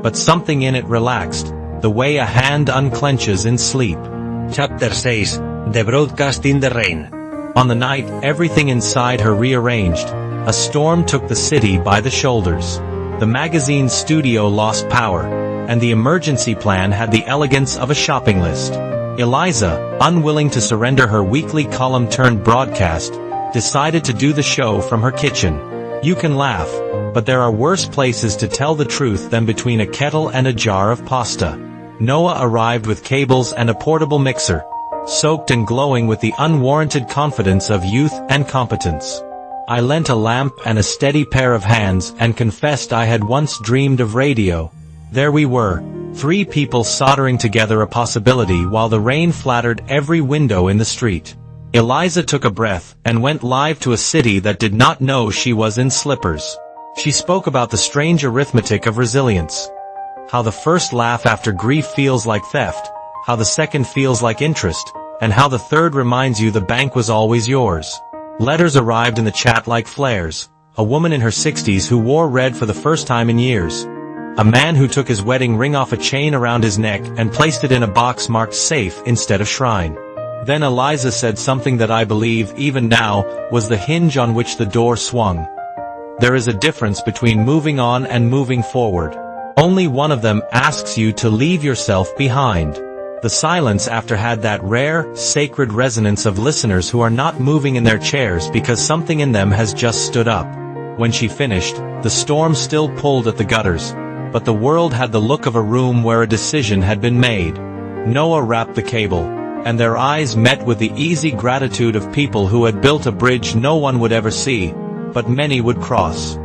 but something in it relaxed, the way a hand unclenches in sleep. Chapter 6. The Broadcast in the Rain. On the night everything inside her rearranged, a storm took the city by the shoulders. The magazine's studio lost power, and the emergency plan had the elegance of a shopping list. Eliza, unwilling to surrender her weekly column-turned-broadcast, decided to do the show from her kitchen. You can laugh, but there are worse places to tell the truth than between a kettle and a jar of pasta. Noah arrived with cables and a portable mixer, soaked and glowing with the unwarranted confidence of youth and competence. I lent a lamp and a steady pair of hands and confessed I had once dreamed of radio. There we were, 3 people soldering together a possibility while the rain flattered every window in the street. Eliza took a breath and went live to a city that did not know she was in slippers. She spoke about the strange arithmetic of resilience. How the first laugh after grief feels like theft, how the second feels like interest, and how the third reminds you the bank was always yours. Letters arrived in the chat like flares. A woman in her 60s who wore red for the first time in years. A man who took his wedding ring off a chain around his neck and placed it in a box marked safe instead of shrine. Then Eliza said something that I believe, even now, was the hinge on which the door swung. There is a difference between moving on and moving forward. Only one of them asks you to leave yourself behind. The silence after had that rare, sacred resonance of listeners who are not moving in their chairs because something in them has just stood up. When she finished, the storm still pulled at the gutters, but the world had the look of a room where a decision had been made. Noah wrapped the cable, and their eyes met with the easy gratitude of people who had built a bridge no one would ever see, but many would cross.